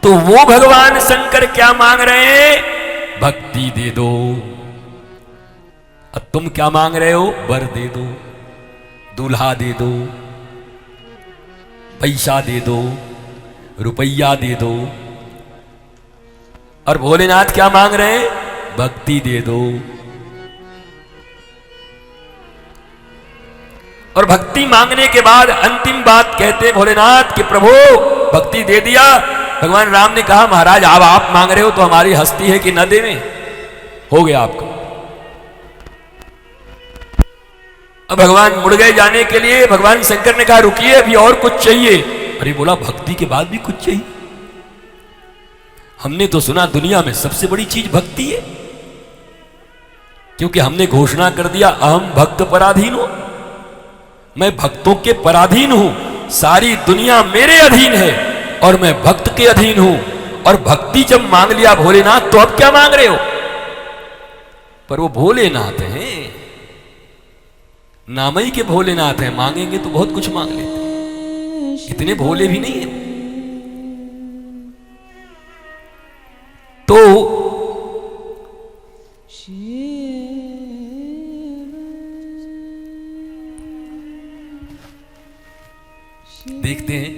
तो वो भगवान शंकर क्या मांग रहे हैं? भक्ति दे दो। अब तुम क्या मांग रहे हो? वर दे दो, दूल्हा दे दो, पैसा दे दो, रुपया दे दो। और भोलेनाथ क्या मांग रहे हैं? भक्ति दे दो। और भक्ति मांगने के बाद अंतिम बात कहते भोलेनाथ कि प्रभु भक्ति दे दिया। भगवान राम ने कहा महाराज अब आप मांग रहे हो तो हमारी हस्ती है कि न देवें? हो गया आपका। अब भगवान मुड़ गए जाने के लिए। भगवान शंकर ने कहा रुकिए अभी और कुछ चाहिए। अरे बोला भक्ति के बाद भी कुछ चाहिए? हमने तो सुना दुनिया में सबसे बड़ी चीज भक्ति है, क्योंकि हमने घोषणा कर दिया अहम भक्त पराधीन हूं, मैं भक्तों के पराधीन हूं, सारी दुनिया मेरे अधीन है और मैं भक्त के अधीन हूं। और भक्ति जब मांग लिया भोलेनाथ तो अब क्या मांग रहे हो? पर वो भोलेनाथ हैं, नामई के भोलेनाथ हैं, मांगेंगे तो बहुत कुछ मांग लेते, इतने भोले भी नहीं है। तो देखते हैं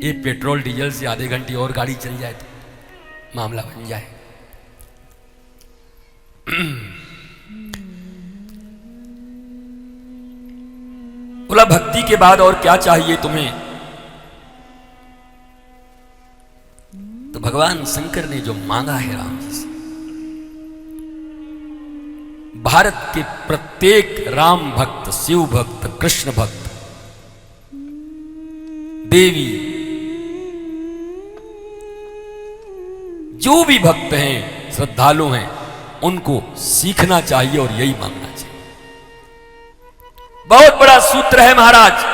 ये पेट्रोल डीजल से आधे घंटे और गाड़ी चल जाए तो मामला बन जाए। बोला भक्ति के बाद और क्या चाहिए तुम्हें? तो भगवान शंकर ने जो मांगा है राम जी से, भारत के प्रत्येक राम भक्त, शिव भक्त, कृष्ण भक्त, देवी, जो भी भक्त हैं, श्रद्धालु हैं, उनको सीखना चाहिए और यही मांगना चाहिए। बहुत बड़ा सूत्र है महाराज,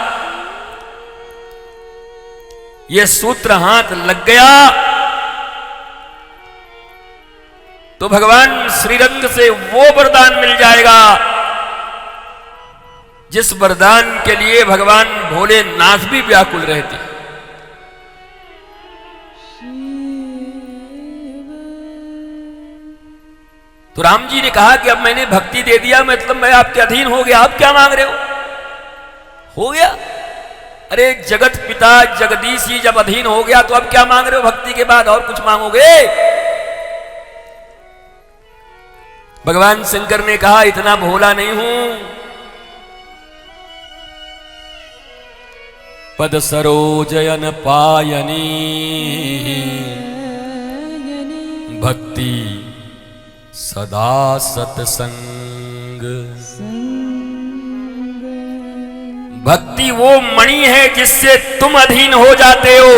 यह सूत्र हाथ लग गया तो भगवान श्रीरंग से वो वरदान मिल जाएगा जिस वरदान के लिए भगवान भोलेनाथ भी व्याकुल रहते। तो राम जी ने कहा कि अब मैंने भक्ति दे दिया, मतलब मैं आपके अधीन हो गया, आप क्या मांग रहे हो गया? अरे जगत पिता जगदीश ही जब अधीन हो गया तो अब क्या मांग रहे हो? भक्ति के बाद और कुछ मांगोगे? भगवान शंकर ने कहा इतना भोला नहीं हूं, पद सरोजयन पायनी भक्ति सदा सत्संग। भक्ति वो मणि है जिससे तुम अधीन हो जाते हो।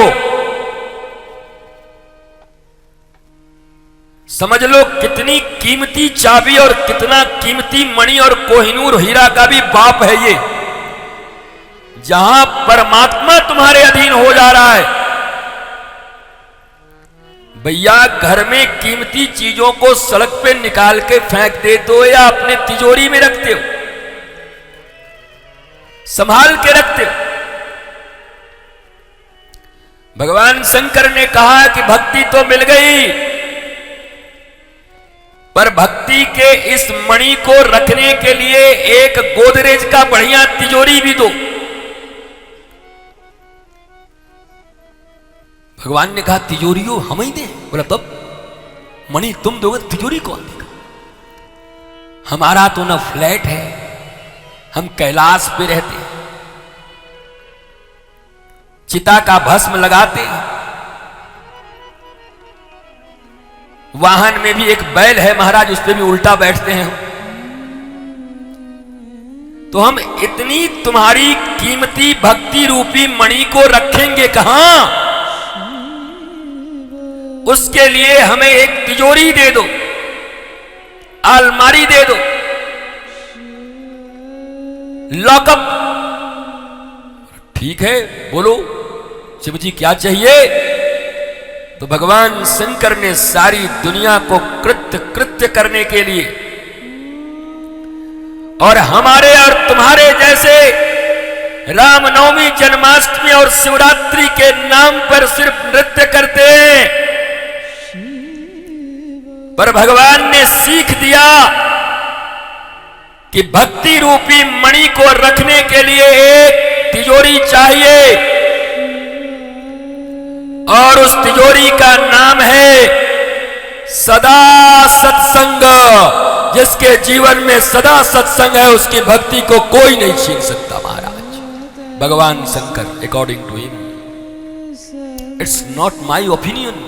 समझ लो कितनी कीमती चाबी और कितना कीमती मणि और कोहिनूर हीरा का भी बाप है ये, जहां परमात्मा तुम्हारे अधीन हो जा रहा है। भैया घर में कीमती चीजों को सड़क पे निकाल के फेंक देते हो या अपने तिजोरी में रखते हो, संभाल के रखते हो? भगवान शंकर ने कहा कि भक्ति तो मिल गई, पर भक्ति के इस मणि को रखने के लिए एक गोदरेज का बढ़िया तिजोरी भी दो। भगवान ने कहा तिजोरियो हम ही दे? बोला तब मणि तुम दोगे, तिजोरी कौन देगा? हमारा तो ना फ्लैट है, हम कैलाश पे रहते हैं, चिता का भस्म लगाते हैं, वाहन में भी एक बैल है महाराज, उस पर भी उल्टा बैठते हैं। तो हम इतनी तुम्हारी कीमती भक्ति रूपी मणि को रखेंगे कहां? उसके लिए हमें एक तिजोरी दे दो, अलमारी दे दो, लॉकअप। ठीक है बोलो शिव जी क्या चाहिए? तो भगवान शंकर ने सारी दुनिया को कृत्य करने के लिए और हमारे और तुम्हारे जैसे रामनवमी, जन्माष्टमी और शिवरात्रि के नाम पर सिर्फ नृत्य करते हैं, पर भगवान ने सीख दिया कि भक्ति रूपी मणि को रखने के लिए एक तिजोरी चाहिए, और उस तिजोरी का नाम है सदा सत्संग। जिसके जीवन में सदा सत्संग है, उसकी भक्ति को कोई नहीं छीन सकता महाराज। भगवान Shankar, according to him, it's not my opinion.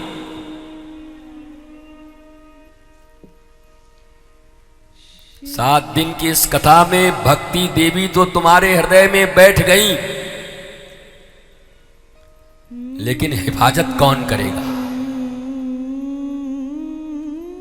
सात दिन की इस कथा में भक्ति देवी तो तुम्हारे हृदय में बैठ गई, लेकिन हिफाजत कौन करेगा?